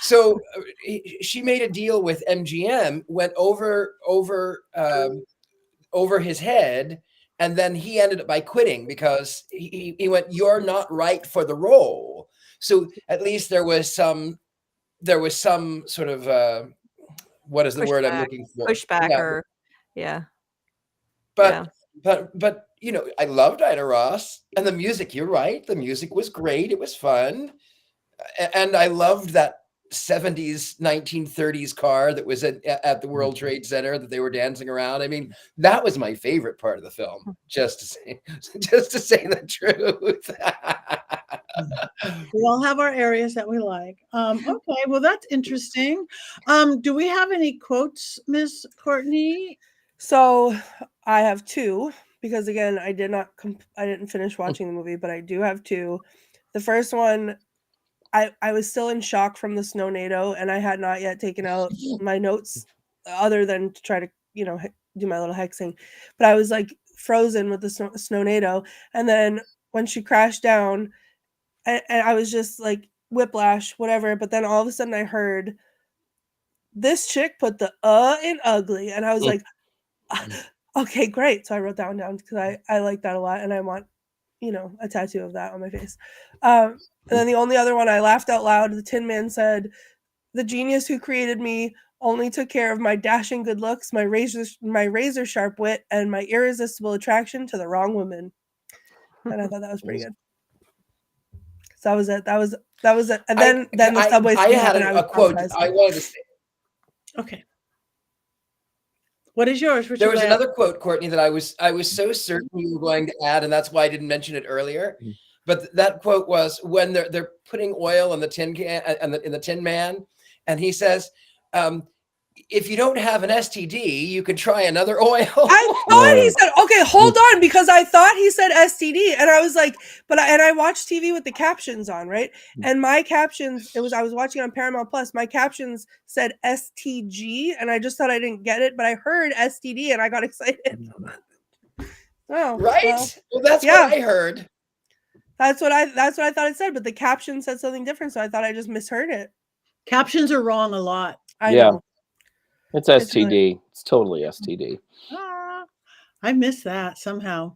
so she made a deal with MGM, went over his head. And then he ended up by quitting because he went, you're not right for the role. So at least there was some sort of, what is the word I'm looking for? Pushback But, I loved Diana Ross, and the music, you're right. The music was great. It was fun. And I loved that 70s 1930s car that was at the World Trade Center that they were dancing around. I mean, that was my favorite part of the film, just to say the truth. We all have our areas that we like. Okay, well, that's interesting. Do we have any quotes, Miss Courtney? So I have two, because again, I didn't finish watching the movie, but I do have two. The first one, I was still in shock from the Snownado, and I had not yet taken out my notes other than to try to, do my little hexing. But I was like frozen with the Snownado. And then when she crashed down, and I was just like whiplash, whatever. But then all of a sudden I heard, this chick put the in ugly. And I was like, okay, great. So I wrote that one down because I like that a lot. And I want, a tattoo of that on my face. And then the only other one, I laughed out loud. The Tin Man said, the genius who created me only took care of my dashing good looks, my razor sharp wit, and my irresistible attraction to the wrong woman. And I thought that was pretty good. So that was it. That was it. And then the subway. I had a quote I wanted to say. Okay. What is yours, Richard? There was another quote, Courtney, that I was so certain you were going to add, and that's why I didn't mention it earlier. But that quote was when they're putting oil in the tin can and in the Tin Man, and he says, if you don't have an STD, you can try another oil. I thought he said, okay, hold on, because I thought he said STD, and I was like, I watched TV with the captions on, right? And my captions, I was watching on Paramount Plus. My captions said STG, and I just thought I didn't get it, but I heard STD, and I got excited. Oh, right? Well, that's what I heard. That's what I thought it said, but the caption said something different, so I thought I just misheard it. Captions are wrong a lot. I know. It's STD. It's totally STD. I missed that somehow.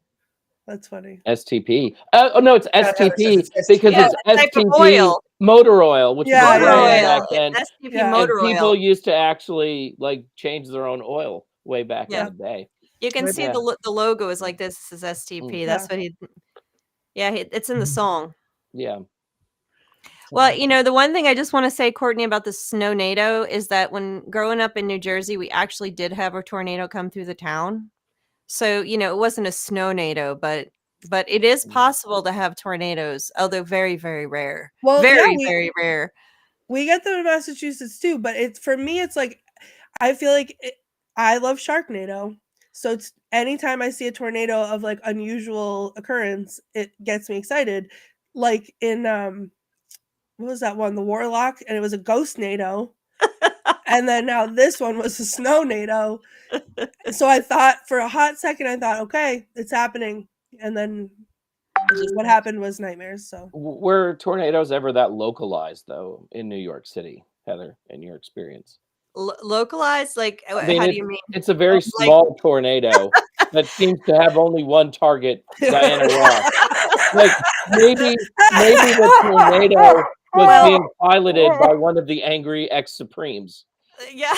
That's funny. STP. Oh no, it's STP because it's STP oil. Motor oil, which is a brand back then. STP motor oil. People used to actually change their own oil way back in the day. You can see the logo is like this. This is STP. That's what he. Yeah, it's in the song. Yeah. Well, the one thing I just want to say, Courtney, about the Snownado is that when growing up in New Jersey, we actually did have a tornado come through the town. So, it wasn't a Snownado, but it is possible to have tornadoes, although very, very rare. Well, very rare. We get them in Massachusetts too, but for me, it's like, I feel like I love Sharknado. So it's anytime I see a tornado of like unusual occurrence, it gets me excited. Like in, what was that one? The Warlock, and it was a ghost-nado. And then now this one was a snow-nado. So I thought for a hot second, okay, it's happening. And then what happened was nightmares. So Were tornadoes ever that localized though in New York City, Heather, in your experience? Localized, like I mean, how do you mean? it's a very Like, small tornado that seems to have only one target, Diana Ross. Like maybe the tornado was being piloted by one of the angry ex-Supremes. yeah.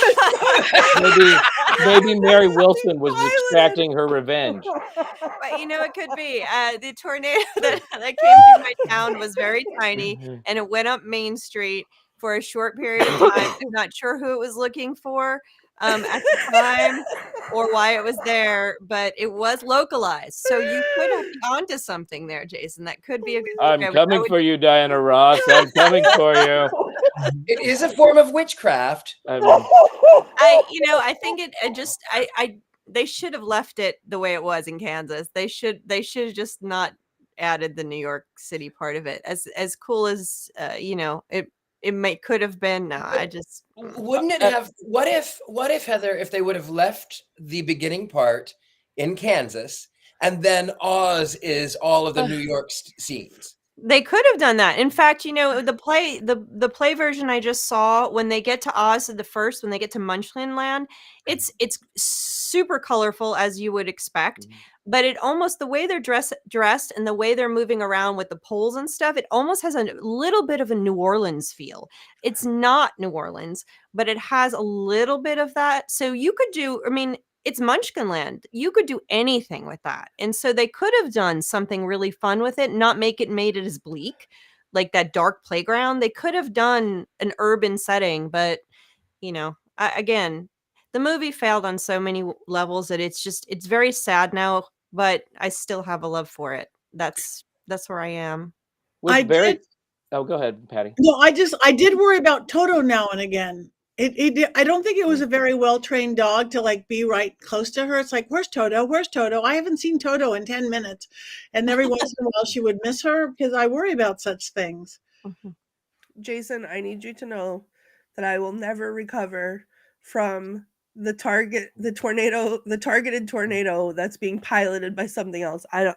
Maybe Mary Wilson was extracting her revenge. But it could be. The tornado that came through my town was very tiny, and it went up Main Street for a short period of time. I'm not sure who it was looking for at the time or why it was there, but it was localized. So you could have been onto something there, Jason. That could be a good I'm coming for you, Diana Ross. I'm coming for you. It is a form of witchcraft. I think they should have left it the way it was in Kansas. They should have just not added the New York City part of it. As cool as it could have been. No, I just wouldn't it have. What if Heather, if they would have left the beginning part in Kansas and then Oz is all of the New York scenes? They could have done that. In fact, the play version I just saw, when they get to Oz when they get to Munchkin Land, it's super colorful as you would expect, but it almost, the way they're dressed and the way they're moving around with the poles and stuff, it almost has a little bit of a New Orleans feel. It's not New Orleans, but it has a little bit of that. So you could do, it's Munchkinland. You could do anything with that. And so they could have done something really fun with it, not made it as bleak, like that dark playground. They could have done an urban setting, but again, the movie failed on so many levels that it's very sad now, but I still have a love for it. That's where I am. Oh, go ahead, Patty. No, I did worry about Toto now and again. I don't think it was a very well-trained dog to be right close to her. It's like, where's Toto? Where's Toto? I haven't seen Toto in 10 minutes. And every once in a while she would miss her, because I worry about such things. Jason, I need you to know that I will never recover from the targeted tornado that's being piloted by something else. I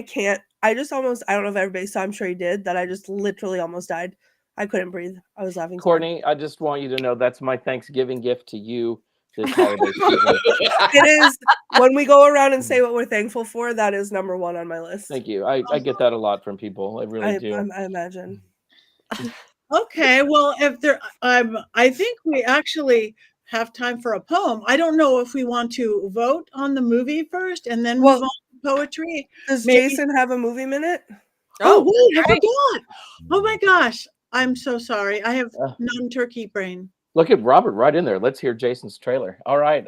can't. I don't know if everybody saw, I'm sure he did, that I just literally almost died. I couldn't breathe. I was laughing. Courtney, I just want you to know that's my Thanksgiving gift to you this holiday season. It is. When we go around and say what we're thankful for, that is number one on my list. Thank you. I get that a lot from people. I really do. I imagine. Okay, well, I think we actually have time for a poem. I don't know if we want to vote on the movie first and then move on to poetry. Does Jason have a movie minute? Oh, wait, I forgot. Oh my gosh. I'm so sorry. I have non-turkey brain. Look at Robert right in there. Let's hear Jason's trailer. All right.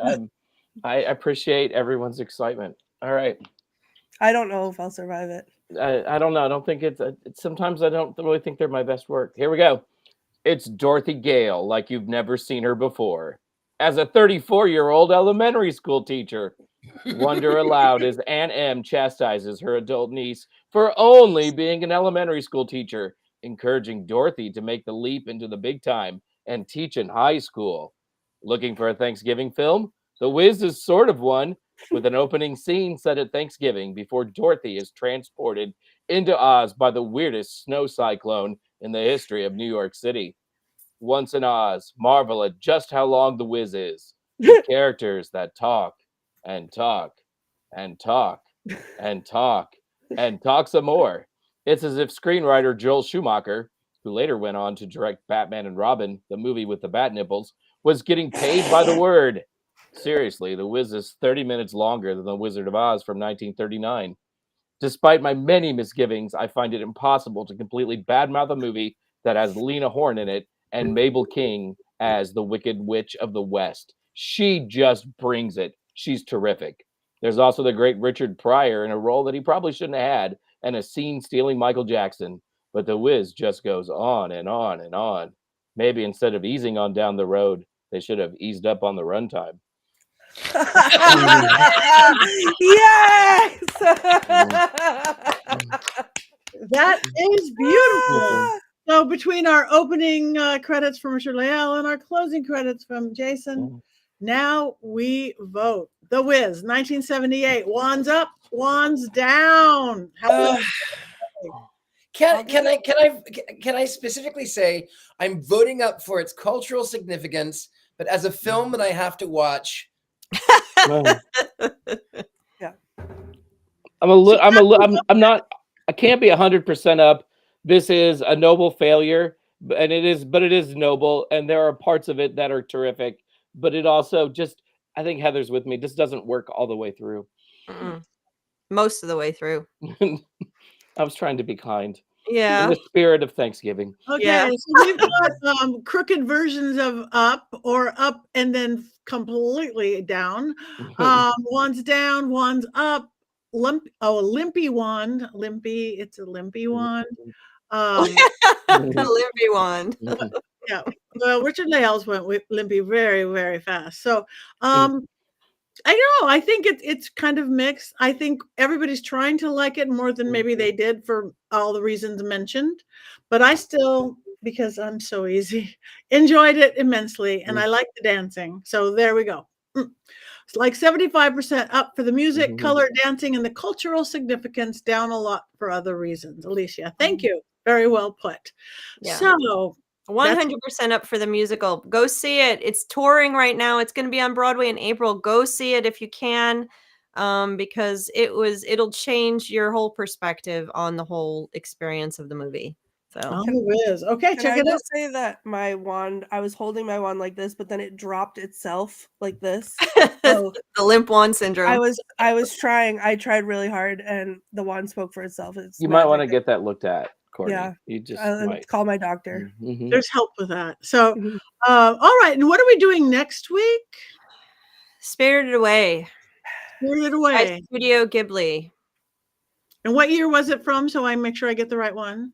I appreciate everyone's excitement. All right. I don't know if I'll survive it. I don't know. I don't think sometimes I don't really think they're my best work. Here we go. It's Dorothy Gale, like you've never seen her before. As a 34-year-old elementary school teacher, wonder aloud as Aunt M chastises her adult niece for only being an elementary school teacher, encouraging Dorothy to make the leap into the big time and teach in high school. Looking for a Thanksgiving film? The Wiz is sort of one, with an opening scene set at Thanksgiving before Dorothy is transported into Oz by the weirdest snow cyclone in the history of New York City. Once in Oz, marvel at just how long The Wiz is. The characters that talk and talk and talk and talk and talk some more. It's as if screenwriter Joel Schumacher, who later went on to direct Batman and Robin, the movie with the bat nipples, was getting paid by the word. Seriously, The Wiz is 30 minutes longer than The Wizard of Oz from 1939. Despite my many misgivings, I find it impossible to completely badmouth a movie that has Lena Horne in it and Mabel King as the Wicked Witch of the West. She just brings it. She's terrific. There's also the great Richard Pryor in a role that he probably shouldn't have had, and a scene-stealing Michael Jackson. But The Wiz just goes on and on and on. Maybe instead of easing on down the road, they should have eased up on the runtime. Yes! That is beautiful. So between our opening credits from Richard-Lael and our closing credits from Jason, Now we vote. The Wiz, 1978. Wands up, wands down. Uh, Can I specifically say I'm voting up for its cultural significance, but as a film that I have to watch, Well, Yeah. I'm not. I can't be 100% up. This is a noble failure, and it is noble, and there are parts of it that are terrific. But it also just, I think Heather's with me. This doesn't work all the way through. Mm-mm. Most of the way through. I was trying to be kind in Yeah. the spirit of Thanksgiving. Okay, Yeah. so we've got crooked versions of up or up and then completely down. One's down, one's up. A limpy wand. Limpy, it's a limpy wand. A limpy wand. Yeah. Well, Richard-Lael's went with limpy very, very fast. So I know. I think it's kind of mixed. I think everybody's trying to like it more than maybe they did for all the reasons mentioned. But I still, because I'm so easy, enjoyed it immensely. And I like the dancing. So there we go. It's like 75% up for the music, color, dancing, and the cultural significance, down a lot for other reasons. Alicia, thank you. Very well put. Yeah. So 100% up for the musical. Go see it. It's touring right now. It's going to be on Broadway in April. Go see it if you can, because it'll change your whole perspective on the whole experience of the movie. So it is. Okay, Can check I it out. just say that my wand, I was holding my wand like this, but then it dropped itself like this. So the limp wand syndrome. I tried really hard, and the wand spoke for itself. It's You might want to magic. get that looked at, Courtney. Yeah. You just Let's might. call my doctor. Mhm. There's help with that. So, Mhm. all right. And what are we doing next week? Spirited Away Spirited by Away. Studio Ghibli. And what year was it from? So I make sure I get the right one.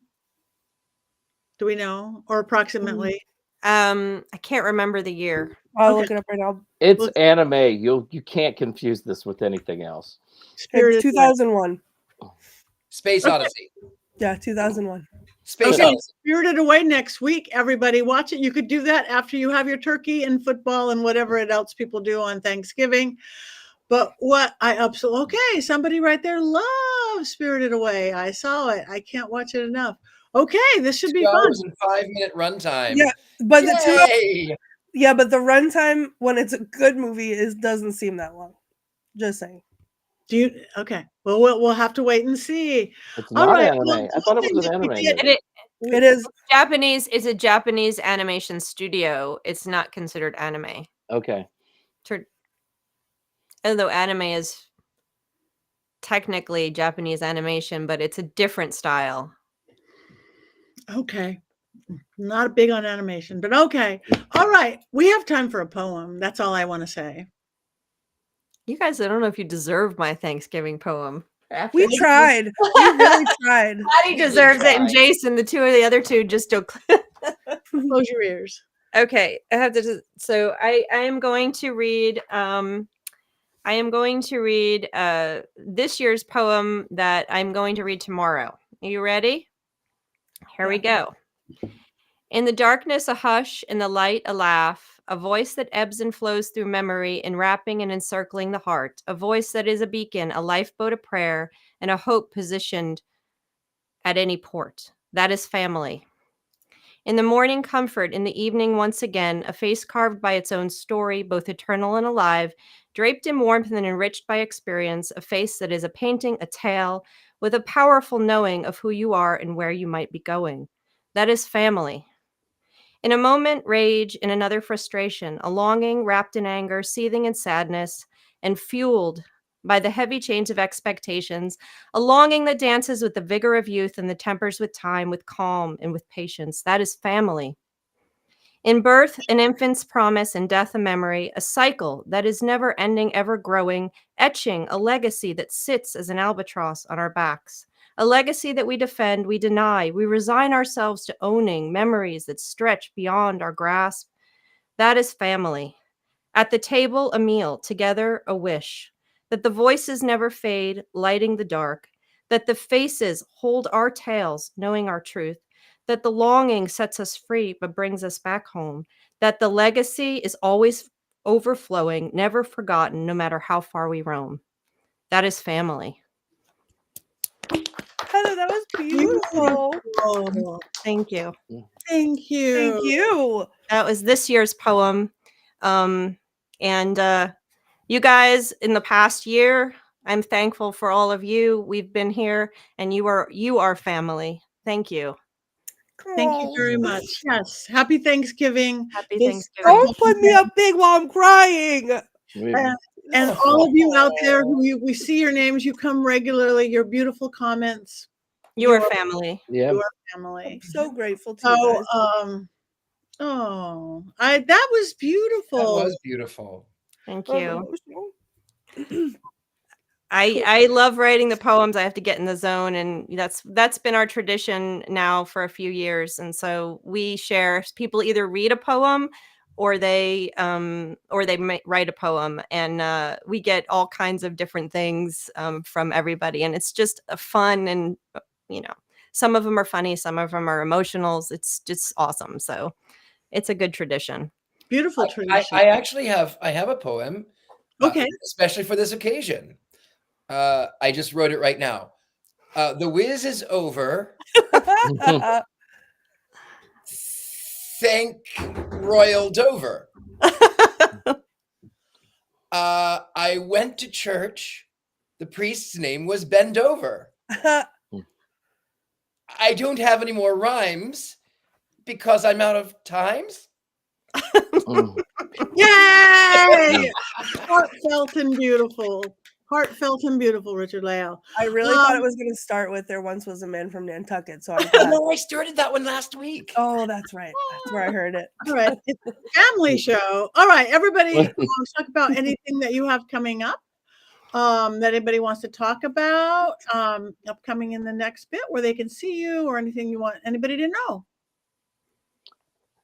Do we know, or approximately? I can't remember the year. I'll look it up right now. It's Let's- anime. You can't confuse this with anything else. Spirited It's Away. 2001. Space Okay. Odyssey. Yeah, 2001. Space Okay, Odyssey. Spirited Away next week. Everybody watch it. You could do that after you have your turkey and football and whatever else people do on Thanksgiving. But what I absolutely, okay, somebody right there loves Spirited Away. I saw it. I can't watch it enough. Okay, this should be 2 fun. hours and 5-minute runtime. Yeah, but the Yay! but the runtime when it's a good movie doesn't seem that long. Just saying. Do you? Okay. Well, we'll have to wait and see. It's All not right, anime. well, I thought it one was thing an that we anime. did- It is. Japanese is a Japanese animation studio. It's not considered anime. Okay. Although anime is technically Japanese animation, but it's a different style. Okay. Not big on animation, but okay. All right. We have time for a poem. That's all I want to say. You guys, I don't know if you deserve my Thanksgiving poem. We tried. We really tried. Patty deserves it, and Jason, the other two just don't. Close your ears. Okay, I have to. So I am going to read. I am going to read this year's poem that I'm going to read tomorrow. Are you ready? Here we go. In the darkness, a hush. In the light, a laugh. A voice that ebbs and flows through memory, enwrapping and encircling the heart. A voice that is a beacon, a lifeboat of prayer, and a hope positioned at any port. That is family. In the morning, comfort. In the evening, once again, a face carved by its own story, both eternal and alive, draped in warmth and enriched by experience, a face that is a painting, a tale, with a powerful knowing of who you are and where you might be going. That is family. In a moment, rage. In another, frustration. A longing wrapped in anger, seething in sadness, and fueled by the heavy chains of expectations. A longing that dances with the vigor of youth and the tempers with time, with calm and with patience. That is family. In birth, an infant's promise, and death, a memory, a cycle that is never ending, ever growing, etching a legacy that sits as an albatross on our backs. A legacy that we defend, we deny, we resign ourselves to owning memories that stretch beyond our grasp. That is family. At the table, a meal, together, a wish. That the voices never fade, lighting the dark. That the faces hold our tales, knowing our truth. That the longing sets us free, but brings us back home. That the legacy is always overflowing, never forgotten, no matter how far we roam. That is family. Heather, that was beautiful. Beautiful. Thank you. Thank you. Thank you. That was this year's poem. And you guys, in the past year, I'm thankful for all of you. We've been here, and you are family. Thank you. Thank you very much. Yes. Happy Thanksgiving. Happy This- Thanksgiving. Don't put me up big while I'm crying. And all of you out there we see your names, you come regularly, your beautiful comments. You are family. Yeah. You are family. I'm so grateful to you So, guys. that was beautiful. That was beautiful. Thank I'm you. emotional. I love writing the poems. I have to get in the zone, and that's been our tradition now for a few years. And so we share. People either read a poem, or they write a poem, and we get all kinds of different things from everybody. And it's just a fun, and some of them are funny, some of them are emotionals. It's just awesome. So it's a good tradition. Beautiful tradition. I actually have a poem. Okay. Especially for this occasion. I just wrote it right now. The whiz is over. Thank Royal Dover. I went to church. The priest's name was Bendover. I don't have any more rhymes because I'm out of times. Yay! Heartfelt and beautiful. Heartfelt and beautiful, Richard-Lael. I really thought it was going to start with "There once was a man from Nantucket." So I'm glad. No, I started that one last week. Oh, that's right. That's where I heard it. All right. It's a family show. All right, everybody, talk about anything that you have coming up. That anybody wants to talk about upcoming in the next bit, where they can see you, or anything you want anybody to know.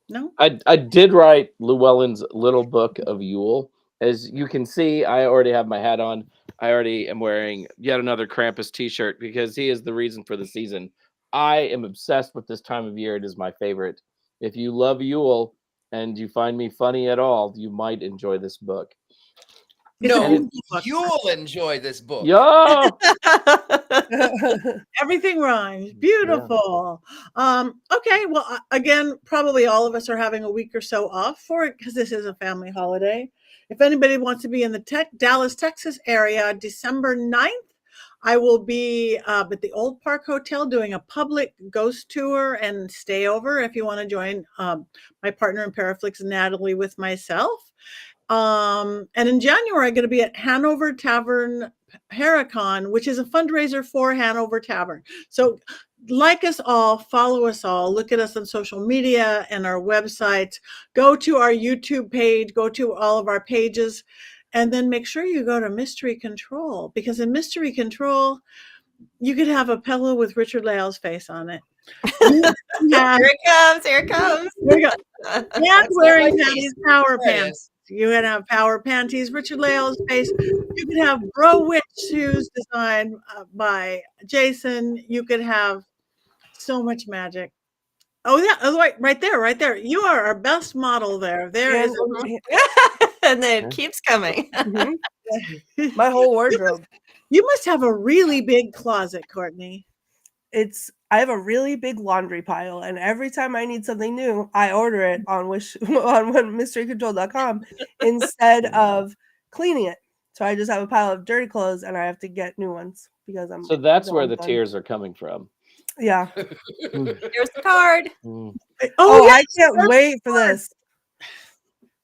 No? I did write Llewellyn's Little Book of Yule. As you can see, I already have my hat on. I already am wearing yet another Krampus t-shirt because he is the reason for the season. I am obsessed with this time of year. It is my favorite. If you love Yule and you find me funny at all, you might enjoy this book. No, you'll enjoy this book. Yeah. Everything rhymes. Beautiful. Okay. Well, again, probably all of us are having a week or so off for it because this is a family holiday. If anybody wants to be in the Dallas, Texas area, December 9th, I will be at the Old Park Hotel doing a public ghost tour and stay over if you want to join my partner in Paraflix, Natalie, with myself. And in January, I'm going to be at Hanover Tavern Paracon, which is a fundraiser for Hanover Tavern. So like us all, follow us all, look at us on social media and our websites, go to our YouTube page, go to all of our pages, and then make sure you go to Mystery Control, because in Mystery Control, you could have a pillow with Richard-Lael's face on it. Here it comes. Here it comes. There you go. And wearing Patty's power pants. You can have power panties, Richard-Lael's face. You could have Bro Witch shoes designed by Jason. You could have so much magic. Oh, yeah. Oh, right there. You are our best model there. There is. And then it keeps coming. My whole wardrobe. You must have a really big closet, Courtney. I have a really big laundry pile, and every time I need something new, I order it on mysterycontrol.com instead of cleaning it. So I just have a pile of dirty clothes, and I have to get new ones because I'm. So that's where the tears are coming from. Yeah. Here's the card. Oh, I can't wait for this.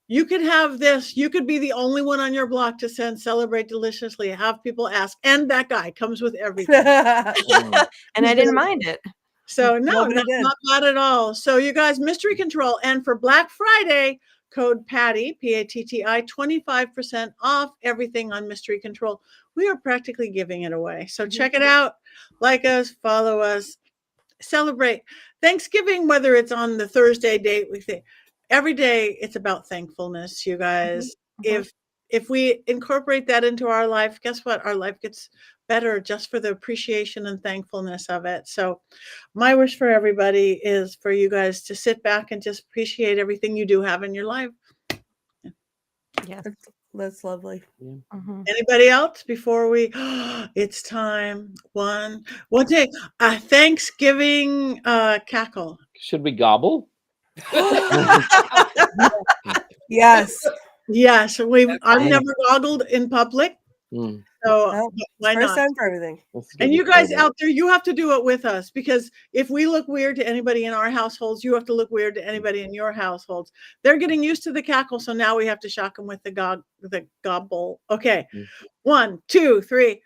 You could have this. You could be the only one on your block to send "Celebrate Deliciously." Have people ask, and that guy comes with everything. And I didn't mind it. So no, that's not bad at all. So you guys, Mystery Control, and for Black Friday, code Patti, P-A-T-T-I, 25% off everything on Mystery Control. We are practically giving it away. So check it out. Like us, follow us, celebrate Thanksgiving, whether it's on the Thursday date. We think every day it's about thankfulness, you guys. If we incorporate that into our life, guess what? Our life gets better just for the appreciation and thankfulness of it. So my wish for everybody is for you guys to sit back and just appreciate everything you do have in your life. Yes. That's lovely. Mhm. Anybody else before we? It's time. One day. A Thanksgiving cackle. Should we gobble? Yes. Yes, I've fine. never goggled in public, Mm, so No, why first not? time for everything. let's get And you it guys started. out there, you have to do it with us, because if we look weird to anybody in our households, you have to look weird to anybody in your households. They're getting used to the cackle, so now we have to shock them with the gobble. Okay, Mm. 1, 2, 3.